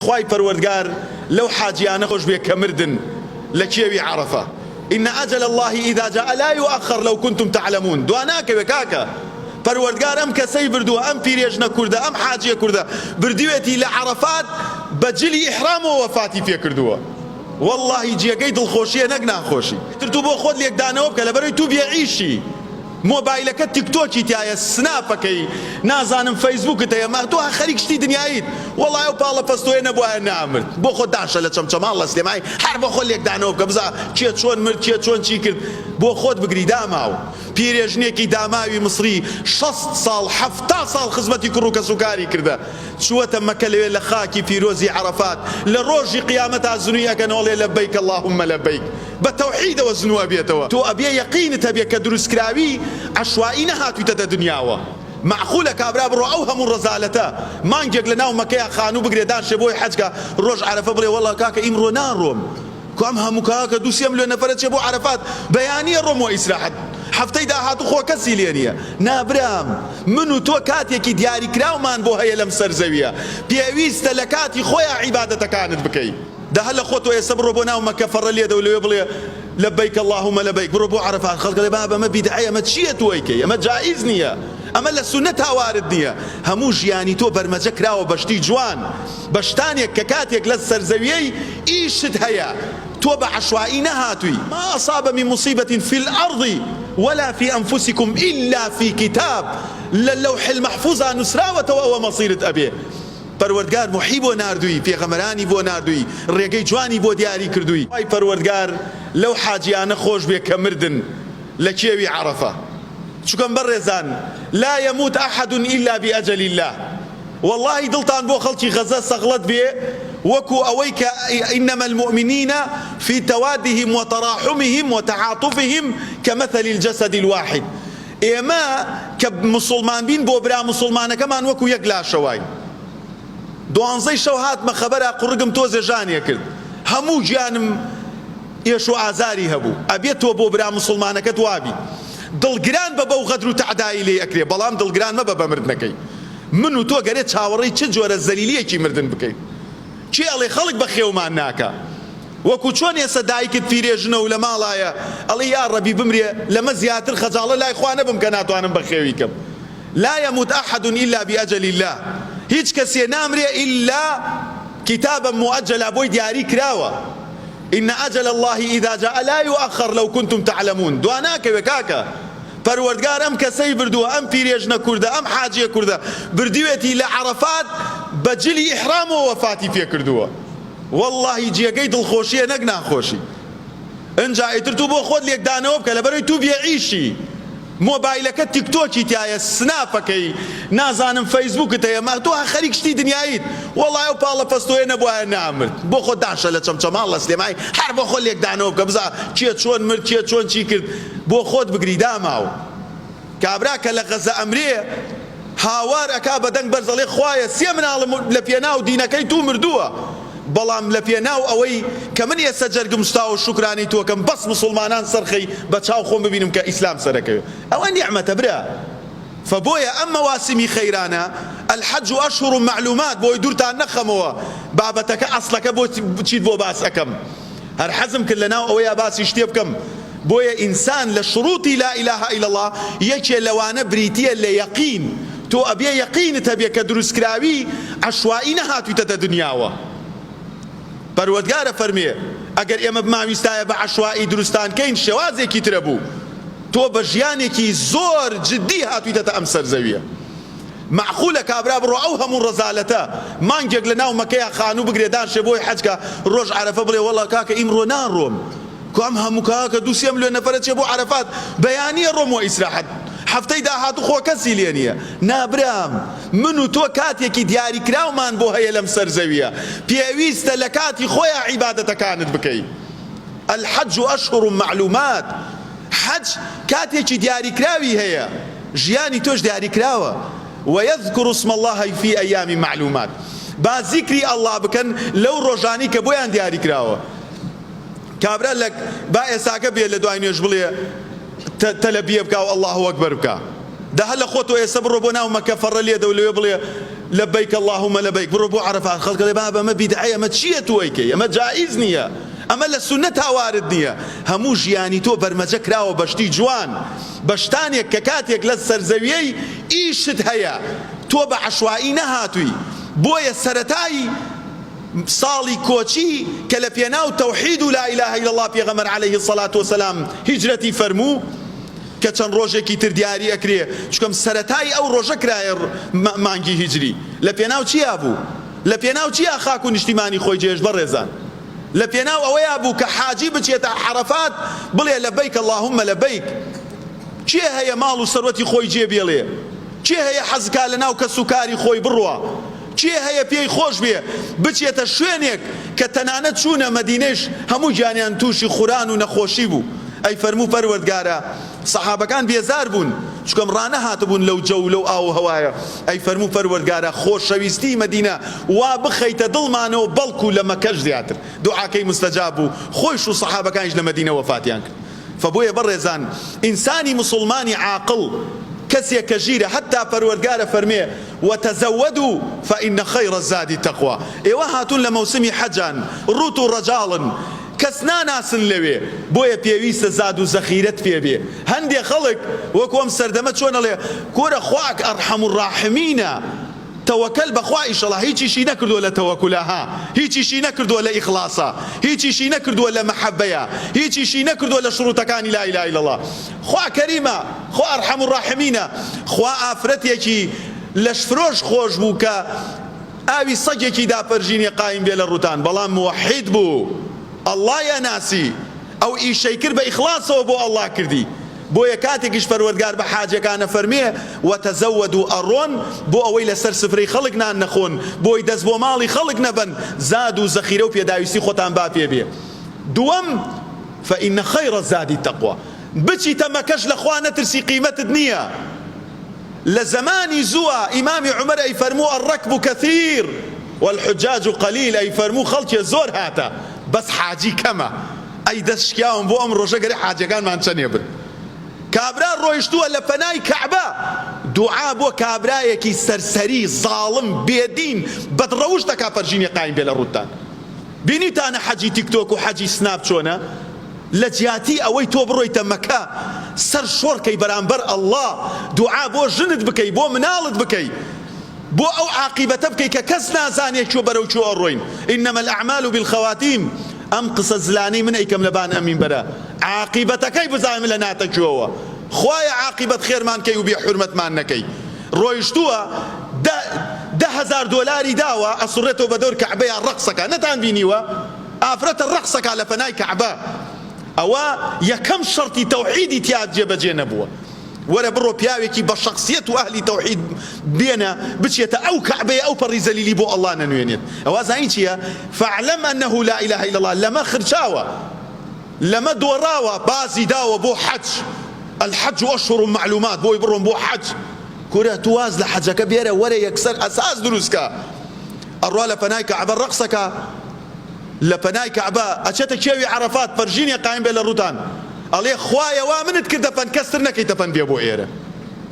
خواي پروردگار لو حاجيانه خوش بيه كمردن لكيوي عرفة إن أجل الله إذا جاء لا يؤخر لو كنتم تعلمون دواناك وكاكا پروردگار ام کسی بردو ام پیریج نکرده ام حاجی کرده بردویتی لعرفات بجلی احرام و وفاتی فی کردوه والله جیگەی دڵخۆشیە نەک ناخۆشی تر تو بۆ خۆت لێکدانەوە بکە لەبەرەوەی تو بێعیشی مۆبایلەکە تیکتۆکی تایە سناپەکەی نازانم فەیسبووکت هەیە ما تۆ خەریک شتی دنیاییت وەڵڵای ئەو پاڵە پەستۆیە نەبووایە نامرد بۆ خۆت داشە لە چەمچەماڵ لە سلێمای هەر بۆ خۆت لێکدانەوە بکە بزا کێ چۆن مرد کێ چۆن چی کرد بۆ خۆت بگری داماوە پیرێژنێکی داماوی مصری 60 ساڵ 70 ساڵ خزمەتی کوڕ و کەسوکاری کردە چووەتە مەکە لەوێ لە خاکی پیرۆزی عەرەفات لە ڕۆژی قیامەتا زنوویەکەن وەڵێ لەبەیک اللهم لەبەیک بتوحيدەوە زنووە بێتەوە تۆ ئەبێ یەقینت هەبێ کە دروستکراوی عەشوایی نەهاتوویتە دنیاوە معقولە کابرا بڕۆ ئەو هەموو ڕەزالەتە مانگێک لە ناو مەکەیە خانوو بگرێ دانشێ بۆی حەجکە ڕۆژ عەرەفە بڵێ وەڵڵا کاکە ئیمڕۆ ناڕۆم کام هەموو کاکە 2-3 ملیۆن نەفەرە چێ بۆ عەرەفات بەیانیە ڕۆم و ئیسراحەت هەفتەی داهاتوو خۆ کەسی لێ نییە نابرام من و تۆ کاتێکی دیاریکراومان بۆ هەیە لەم سەرزەویە پێویستە لە کاتی خۆیان عیبادەتەکانت بکەیت ده هلا خۆت ئێستا بڕۆ بۆ ناو مەکە فەڕە لێدە و لەوێ بڵێ لەبەیک اللهم لەبەیک بڕۆ بۆ عەرەفات خەڵکە لێ بابە ئەمە بیدعەیە ئەمە چییە تۆیکەی ئەمە جائیز نییە ئەمە لە سونەت هاوارد نییە هەموو ژیانی تۆ بەرمەجە کراوە بەشتی جوان بەشتانێک کە کاتێک لە سەرزەویەی ئیشت هەیە تۆ بە عەشوایی نەهاتووی ما أصاب من مصيبة في الأرض ولا في أنفسكم إلا في كتاب للوح المحفوظ نسراوەتەوە ئەوە مەسیرت ئەبێ پەروەردگار موحی بۆ ناردووی پێغەمبەرانی بۆ ناردووی ڕێگەی جوانی بۆ دیاری کردووی وای پەروەردگار لەو حاجیانە خۆش بێ کە مردن لە کێوی عەرەفە چونکەم بەڕێزان لا يموت أحد إلا بأجل الله والله دڵتان بۆ خەڵکی غەزە سەغڵەت بێ وەکو ئەوەی کە إنما المؤمنين في توادهم وتراحمهم وتعاطفهم كمثل الجسد الواحد ئێمە کە مسلمان بین بۆ برا مسلمانەکەمان وەکو یەک لاشەوای 12 شەو هاتمە خەبەرە قوڕگم تۆزێ ژانیە کرد هەموو گیانم ئێش و ئازاری هەبوو ئەبێت تۆ بۆ برا مسلمانەکەت وابی دڵگران بە بەو غەدر و تەعدایی لێ ئەکرێ بەڵام دڵگران مەبە بە مردنەکەی من و تۆ گەرێت چاوەڕێی چ جۆرە زەلیلیەکی مردن بکەین چی ئەڵێ خەڵک بە خێومان ناکە وەکو چۆن ئێستا دایکت پیرێژنە و لە ماڵایە ئەڵێ یا ڕەبی بمرێ لەمە زیاتر خەجاڵە لای خوا نەبم کە ناتوانم بە خێوی کەم لا يموت أحد إلا بأجل الله هیچ کەسێ نامرێ إلا كتابا مؤجلا بۆی دیاری کراوە إن أجل الله إذا جاء لا يؤخر لو كنتم تعلمون دواناکەوێ کاکە پەروەردگار ئەم کەسەی بردووە ئەم پیرێژنە کوردە ئەم حاجیە کوردە بردوێتی لە عەرەفات بەجلی ئیحرام و وەفاتی پێ کردووە والله جێگەی دڵخۆشیە نەک ناخۆشی ئەنجا ئیتر تو بۆ خۆت لێکدانەوە بکە لەبەرەوەی تو بێعیشی مۆبایلەکە تیکتۆکی تایە سناپەکەی نازانم فەیسبووکت هەیە ما تۆ خەریک شتی دنیاییت وەڵڵای ئەو پاڵە پەستۆیە نەبووایە نامرد بۆ خۆت داشە لە چەمچەماڵ لە سلێمای هەر بۆ خۆت لێکدانەوە بکە بزا کێ چۆن مرد کێ چۆن چی کرد بۆ خۆت بگری داماوە کابرا کە لە غەزە ئەمرێ هاوار ئەکا بەدەنگ بەرزەڵێ خوایە 3 مناڵم لە پێناو دینەکەی تو مردووە بەڵام لە پێناو ئەوەی کە من ئێستا جەرگم ستا و شوکرانی تۆکەم بەس مسلمانان سەرخەی بە چاو خۆم ببینم کە ئیسلام سەرەکەوێ ئەوە نیعمەتە برا فبۆیە ئەم مەواسمی خەیرانە الحەج أشهر معلومات بۆی دوورتان نەخەمەوە بابەتەکە ئەسڵەکە بۆ چیت بۆ باس ئەەکەم هەر حەزم کرد لەناو ئەوەیە باسی شتێ بکەم بۆیە ئینسان لە شروطی لا إله إلا الله یەکێ لەوانە بریتیە لە یەقین تۆ ئەبێ یەقینت هەبێ کە دروستکراوی عەشوایی نەهاتوویتە دنیاوە پەروەردگارە فەرمێ ئەگەر ئێمە بماویستایە بە عەشوایی دروستانکەین شێوازێکی ترە بوو تۆ بە ژیانێکی زۆر جدی هاتوویتەتە ئەم سەرزەویە معقولە کابرا بڕۆ ئەو هەموو ڕەزالەتە مانگێک لە ناو مەکەیە خانوو بگرێ دانشێ بۆی حەجکە ڕۆژ عەرەفە بڵێ وەڵڵا کاکە ئیمڕۆ ناڕۆم کام هەموو کاکە 2-3 ملیۆن نەفەرە چێ بۆ عەرەفات بەیانیە ڕۆم و ئیسراحەت هەفتەی داهاتوو خۆ کەسی لێ نییە نابرام من و تۆ کاتێکی دیاریکراومان بۆ هەیە لەم سەرزەویە پێویستە لە کاتی خۆیان عیبادەتەکانت بکەیت الحەج أشهر معلومات حەج کاتێکی دیاریکراوی هەیە ژیانی تۆش دیاریکراوە ويذكر اسم الله في أيام معلومات با ذیکری ئەڵڵا بکەن لەو ڕۆژانی کە بۆیان دیاریکراوە کابرا لەک با ئێساکە بێ لە دوای نوێژ بڵێ تەلەبیە بکە و ئەڵڵاهو ئەکبەر بکە ده هەلە خۆت و ئێستا بڕۆ بۆ ناو مەکە فەڕە لێدە و لەوێ بڵێ لبيك اللهم لبيك بڕۆ بۆ عەرەفات خەڵک دەڵێ بابە ئەمە بیدعەیە ئەمە چییە تۆ ئەیکەی ئەمە جائیز نییە ئەمە لە سونەت هاوارد نییە هەموو ژیانی تۆ بەرمەجە کراوە بەشتی جوان بەشتانێک کە کاتێک لە سەرزەویەی ئیشت هەیە تۆ بە عەشوایی نەهاتووی بۆیە سەرەتایی ساڵی کۆچی کە لە پێناو تەوحید و لا ئیلاهە ئیلا الله پێغەمبەر عەلەیهی السەڵات وەسەلام هیجرەتی فەرموو کە چەند ڕۆژێکی تر دیاری ئەکرێ چکەم سەرەتای ئەو ڕۆژە کرایە مانگی هیجری لە پێناو چیا بوو لە پێناو چیا خاک و نیشتیمانی خۆی جێژ بەڕێزان لە پێناو ئەوەیە بوو کە حاجی بچێتە عەرەفات بڵێ لەبەیک اللهم لەبەیک چێ هەیە ماڵ و سەروەتی خۆی جێبێڵێ چێ هەیە حەزکا لە ناو کەس و کاری خۆی بڕوە چێ هەیە پێی خۆش بێ بچێتە شوێنێک کە تەنانەت چوونە مەدینەش هەموو جانیان تووشی خوران و نەخۆشی بوو ئەی فەرموو پەروەردگارە سەحابەکان بێزار بوون چکەم ڕانەهاتبوون لەو جەو لەو ئاو و هەوایە ئەی فەرموو پەروەردگارە خۆشەویستی مەدینە وا بخەیتە دڵمانەوە بەڵکو لە مەکەش زیاتر دوعاکەی مستەجاب بوو خۆیش و سەحابەکانیش لە مەدینە وەفاتیان کرد فبۆیە بەڕێزان ئینسانی مسلمانی عاقڵ کەسێک کە ژیرە حتا پەروەردگارە فەرمێ وتەزەوەدوا فإن خەیڕ الزادی تەقوا ئێوە هاتوون لە مەوسمی حەجان ڕوت و ڕەجاڵن کەس ناناسن لەوێ بۆیە پێویستە زاد و زەخیرەت پێ بێ هەندێک خەڵک وەکو ئەم سەردەمە چۆن ئەڵێ کۆرە خواک ئەرحەم الراحمینە تەوەکەل بەخوا ئیشەڵا هیچیشی نەکردووە لە تەوەکولەها هیچیشی نەکردووە لە ئیخلاسە هیچیشی نەکردووە لە مەحەبەیە هیچیشی نەکردووە لە شروتەکانی لا ئیلاهە ئیلا الله خوا کەریمە خوا ئەرحەم الراحمینە خوا ئافرەتێکی لەشفرۆش خۆش بوو کە ئاوی سەگێکی داپەرژینی قایم بێ لە ڕوتان بەڵام موحید بوو الله یاناسی ئەو ئیشەی کرد بە ئیخلاسەوە بۆ الله کردی بۆیە کاتێکیش پەروەردگار بە حاجەکانە فەرمێ وتەزەوەدوا ئەڕۆن بۆ ئەوەی لەسەر سفرەی خەڵک نان نەخۆن بۆی دەست بۆ ماڵی خەڵک نەبن زاد و زەخیرە و پێداویستی خۆتان با پێ بێ دووەم فإن خەیڕ الزادی تەقوا بچیتە مەکەش لە خوا نەترسی قیمەتت نییە لە زمانی زووە ئیمامی عومەر ئەی فەرموو الرەکب کەثیر والحجاج قەلیل ئەی فەرموو خەڵکی زۆر هاتە بەس حاجی کەمە ئەی دەستشکیاوم بۆ ئەم ڕۆژە گەری حاجەکانمان چەندێ بن کابرا ڕۆیشتووە لە پەنای کەعبە دوعا بۆ کابرایەکی سەرسەری زاڵم بێدین بەدڕەوش دەکا پەرژینی قایم بێ لە ڕوتان بینیتانە حەجی تیکتۆک و حەجی سناپ چۆنە لە جیاتی ئەوەی تۆ بڕۆیتە مەکە سەر شۆڕکەی بەرامبەر ئەڵڵا دوعا بۆ ژنت بکەی بۆ مناڵت بکەی بۆ ئەو عاقیبەتە بکەی کە کەس نازانێت چۆ بەرەو چۆ ئەڕۆین ئینەمە الأعمال بالخواتیم ئەم قسە زلانەی من ئەیکەم لەبان ئەمین بەرە عاقیبەتەکەی بزانم لە ناتەکوێوە خوایە عاقیبەت خێرمان کەی و بێ حورمەتمان نەکەی ڕۆیشتووە $10,000 داوە ئەسوڕێتەوە بە دەور کەعبەیە ڕەقسەکە نەتان بینیوە ئافرەتە ڕەقسەکە لە پەنای کەعبە ئەوە یەکەم شەرتی تەوحیدی تیا جێبەجێ نەبووە وەرە بڕۆ پیاوێکی بە شەخسیەت و ئەهلی تەوحید بێنە بچێتە ئەو کەعبەیە ئەو پەڕی زەلیلی بۆ ئەڵڵا نەنوێنێت ئەوە زانی چییە فاعلم أنه لا إله إلا الله لەمە خرچاوە لەمە دۆڕاوە بازی داوە بۆ حەج الحەج أشهر معلومات بۆی بڕۆن بۆ حەج کورە تواز لە حەجەکە بێرە وەرە یەکسەر ئەساس دروستکە ئەڕوا لە پەنای کەعبە ڕەقسەکە لە پەنای کەعبە ئەچێتە کێوی عەرەفات پەرژینێ قایم بێ لە ڕوتان ئەڵێ خوایە وا منت کردە پەن کەستر نەکەیتە پەن بێ بۆ ئێرە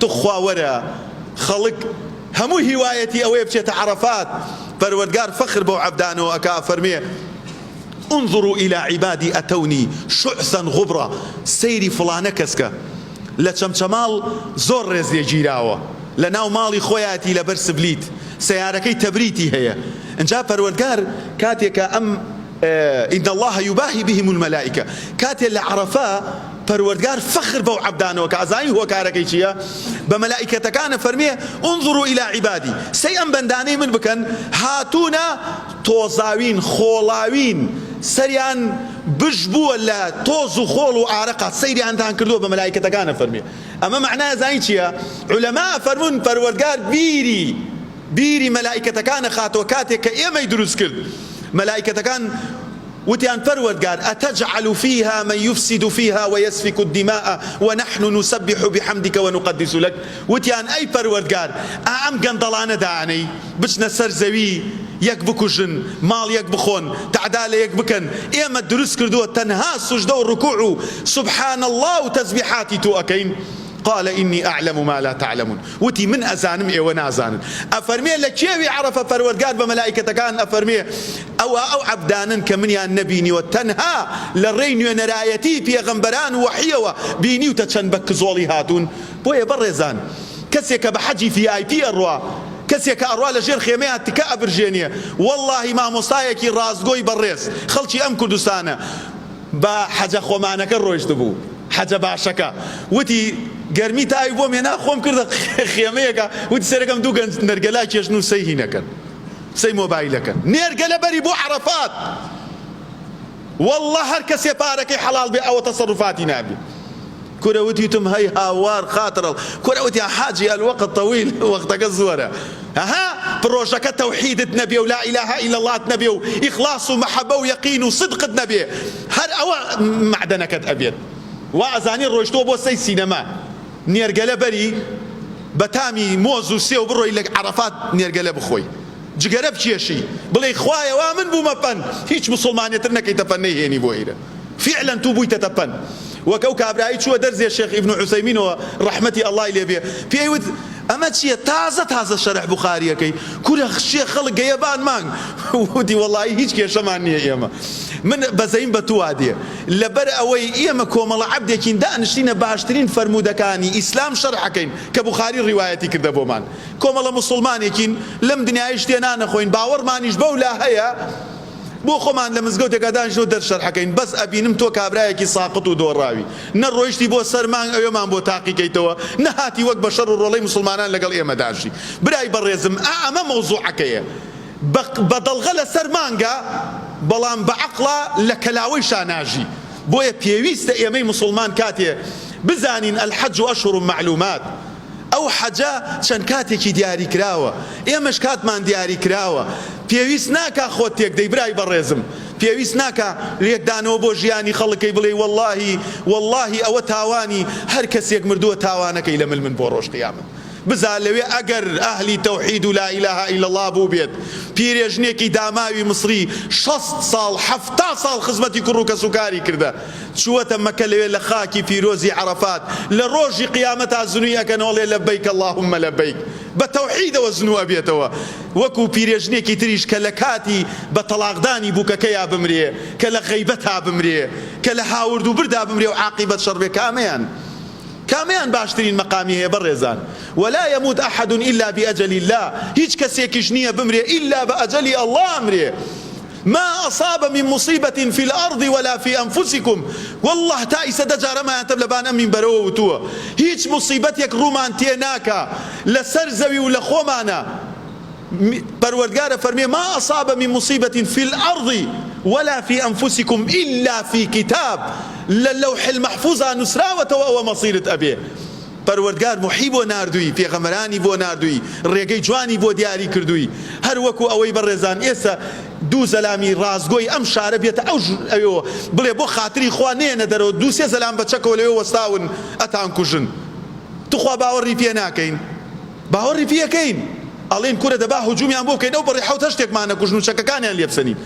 تو خوا وەرە خەڵک هەموو هیوایەتی ئەوەیە بچێتە عەرەفات پەروەردگار فەخر بۆ عەبدانەوە ئەکا فەرمێ انظروا إلى عبادي أتوني شعثا غبرا سيري فلانە کەسکە لە چەمچەماڵ زۆر ڕێزیە گیراوە لە ناو ماڵی خۆیاتی لەبەر سبلیت سیارەکەی تەبریتی هەیە ئەجا پەروەردگار کاتێکە ئەم إن الله يباهي بهم الملائكة كاتل لعرفاء پروردگار فخر بو عبدانو كازاي هو كاركي چيا بملائكه كان فرميه انظروا الى عبادي سيئا بنداني من بكن هاتونا توزاوين خولاوين سريان بجبو ولا توزو خول وعرقه سيري عندان كردو بملائكه كان فرميه اما معناه زاي چيا علماء فرمون پروردگار بيري ملائكه كان خاتوكاتك ايما يدرس كل ملائكه كان وتيان پروردگار أتجعل فيها من يفسد فيها ويسفك الدماء ونحن نسبح بحمدك ونقدس لك وتيان أي پروردگار أعم قندلانة داني بچنا سرزوي يك بكجن مال يك بخون تعدال يك بكن إيما الدروس كردوه تنها سجده والركوع سبحان الله وتسبيحاتي تو أكين قال إني أعلم ما لا تعلمون وتي من أزانم إيوه نازانن أفرمي لكيوي عرف فروردگار بملائكة كان أفرمي أو عبدانا كمنيان نبيني وتنها للرين ونرايتي في غنبران وحيوة بيني وتتشن بك زولي هاتون بويا برزان كسيك بحجي في آي بي أروا كسيك أروا لجير خيميات تكا برجينيا والله ما مصايكي رازقوي برز خلشي أم كردستانة با حاجة خومانك الرويش دبو حاجة باشكا وتي گرمی تا ایبو مینا خوم کرد خیمه کا وتی سرکم دو گن نرگلا چشنو سیه نکن سی موبایل کن نرگلا بری بو عرفات والله هر کسی پارک حلال بی او تصرفاتی نبی كروتي تم هاي هاوار خاطر كروتي حاجي الوقت طويل وقتك الزورة ها بروجك توحيد النبي ولا إله إلا الله النبي وإخلاص ومحبة ويقين وصدق النبي هر أو معدنك أبيض وأزاني روشتو بو سي سينما نيرجلا بري بتامي موزو سيو برو لك عرفات نيرجلا بخوي جگرب چیشی بلی خوایا وامن بو مپن هیچ مسلمانیت نکی تپنی هنی بویره فعلا تو بوی تتپن وكو كابرايت شو درزي الشيخ ابن عثيمين ورحمتي الله إليه بيه في أيود أما شيء تازة شرح بخاري كي كل شيء خلق جيبان مان ودي والله هيك كي شمانية إيما من بزين بتوادي لبر أوي إيما كوم الله عبد يكين دا نشتينا باشترين فرمودا كاني إسلام شرح كين كبخاري روايتي كده بومان كوم الله مسلمان يكين لم دنيا يشتينا نخوين باور مانيش بولا هيا بو خۆمان لە مزگەوتێکا دانیشتەوە دەرشەرحەکەین بەس ئەبینم تۆ کابرایەکی ساقط و دۆڕاوی نەڕۆیشتی بۆ سەرمان ئەوێمان بۆ تاقیکەیتەوە نەهاتی وەک بە شەڕ و ڕۆڵەی مسلمانان لەگەڵ ئێمە داشی برای بەڕێزم ئەمە مەوزوعەکەیە بە دڵغە لە سەر مانگە بەڵام بە عەقڵە لە کەلاوەی شاناژی بۆیە پێویستە ئێمەی مسلمان کاتێ بزانین الحەج ئەشهور معلومات ئەو حەجە چەند کاتێکی دیاری کراوە ئێمەش کاتمان دیاری کراوە پێویست ناکا خۆت تێک دەی برای بەڕێزم پێویست ناکا لێکدانەوە بۆ ژیانی خەڵکەی بڵێ واللهی ئەوە تاوانی هەر کەسێک مردووە تاوانەکەی لە من بۆ ڕۆژ قیامەت بزان لەوێ ئەگەر ئەهلی تەوحید و لا ئیلاها ئیلا الله بوو بێت پیرێژنێکی داماوی مصری 60 ساڵ 70 ساڵ خزمەتی کوڕ و کەسوکاری کردە چووەتە مەکە لەوێ لە خاکی پیرۆزی عەرەفات لە ڕۆژی قیامەتا زنووی ئەکەنەوە لێ لەبەیک اللهم لەبەیک بە تەوحیدەوە زنوو ئەبێتەوە وەکو پیرێژنێکی تریش کە لە کاتی بە تەلاقدانی بووکەکەیا بمرێ کە لە غەیبەتا بمرێ کە لە هاورد و بردا بمرێ و عاقیبەت شەڕ بێ كاميان باشترين مقامي هي برزان ولا يموت أحد إلا بأجل الله هيج كسيكش نية بمري إلا بأجل الله أمري ما أصاب من مصيبة في الأرض ولا في أنفسكم والله تائس دجار ما يتبلبان أمين برو وتوا هيج مصيبتك رومانتيناكا لسرزوي ولخومانا پروردگار فرمي ما أصاب من مصيبة في الأرض ولا في أنفسكم إلا في كتاب للوح المحفوظ نسراوة ومصيرة أبيه پروردگار محیب و ناردوی پێغەمبەرانی بۆ ناردووی ڕێگەی جوانی بۆ دیاری کردووی هەر وەکو ئەوەی بەڕێزان ئێستا دوو زەلامی ڕازگۆی ئەم شارە بێتە ئەوە بڵێ بۆ خاتری خوا نێنە دەرەوە دوو سێ زەلام بە چەکەوە لەوێ وەستاون ئەتان کوژن توخوا باوەڕی پێ ناکەین باوەڕی پێکەین ئەڵێن کورە دەبا هجومیان بۆ بکەین ئەو بەڕێ حەوت هەشتێکمان نەکوژن و چەکەکانیان لێ بسەنین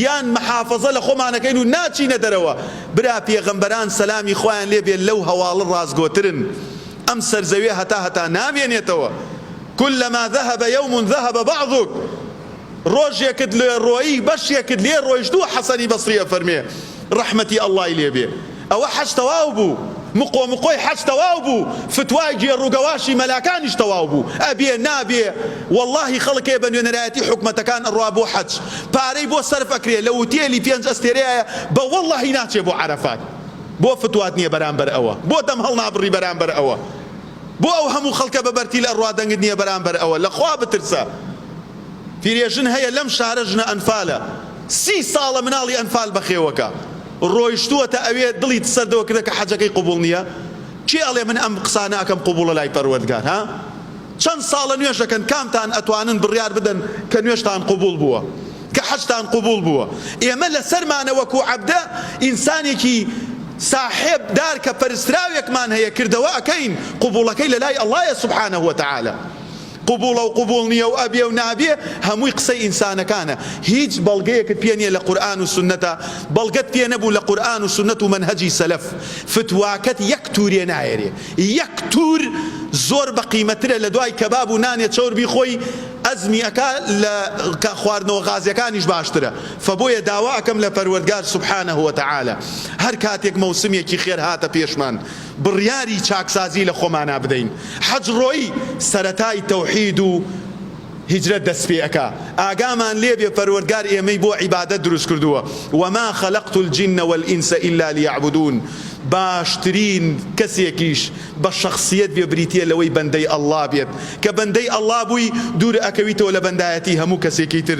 یان محافظە لە خۆمانەکەین و ناچینە دەرەوە برا پێغەمبەران سەلامی خۆیان لێ بێت لەو هەواڵە ڕازگۆترن ئەم سەرزەویە هەتا نامێنێتەوە كلما ذهب يوم ذهب بعضك ڕۆژێکت لێ ڕۆیی بەشێکت لێ ڕۆیشتووە حەسەنی بەسریە فەرمێ ڕەحمەتی ئەڵڵای لێ بێ ئەوە حەج تەواو بوو مقۆی حەج تەواو بوو فتوای گێڕوگەواشی مەلاکانیش تەواو بوو ئەبێ نابێ واللهی خەڵکێ بە نوێنەرایەتی حکومەتەکان ئەڕوا بۆ حەج پارەی بۆ سەرف ئەکرێ لە وتێلی 5 ئەستێرەیە بە واللهی ناچێ بۆ عەرەفات بۆ فتوات نییە بەرامبەر ئەوە بۆ دەم هەڵ نابڕی بەرامبەر ئەوە بۆ ئەو هەموو خەڵکە بەبەرتی لە ئەڕوا دەنگت نییە بەرامبەر ئەوە لەخوا بترسە پیرێژن هەیە لەم شارە ژنە ئەنفالە 30 ساڵە مناڵی ئەنفال بەخێوەکە ڕۆیشتووەتە ئەوێ دڵی سەردەوە کردە کە حەجەکەی قبوڵ نییە کێ ئەڵێ من ئەم قسانە ئەکەم قبوڵە لای پەروەردگار ها چەند ساڵە نوێژ دەکەن کامتان ئەتوانن بڕیار بدەن کە نوێژتان قبوڵ بووە کە حەجتان قبوڵ بووە ئێمە لە سەرمانە وەکو عەبدە ئینسانێکی صاحب دار کە پەرستراوێکمان هەیە کردەوە ئەکەین قبوڵەکەی لە لای ئەڵڵایە سوبحانەه وتەعالە قبول و قبول نییە و ئەبێ و نابێ هەمووی قسەی ئینسانەکانە هیچ بەڵگەیەکت پێ نییە لە قورئان و سنەتە بەڵگەت پێ نەبوو لە قورئان و سنەت و مەنهەجی سەلەف فتواکەت یەک تورێ نایەرێ یەک تور زۆر بە قیمەترە لە دوای کەباب و نانێ چۆربی خۆی ئەزمی ئەکا لە خواردنەوە غازیەکانیش باشترە فبۆیە داوا ئەکەم لە پەروەردگار سوبحانه وتعالى هەر کاتێک مەوسمێکی خێر هاتە پێشمان بڕیاری چاکسازی لە خۆمانە بدەین حەج ڕۆی سەرەتای تەوحید و هجرت دەست پێ ئەکا ئاگامان لێبێ پەروەردگار ئێمەی بۆ عیبادەت دروست کردووە وما خلقت الجن والإنس إلا ليعبدون باشترین کەسێکیش بە شخصیت بێ بریتە لەوەی بەندەی ئەڵڵا بێت کە بەندەی ئەڵڵا بووی دوور ئەکەویتەوە لە بەندایەتی هەموو کەسێکی تر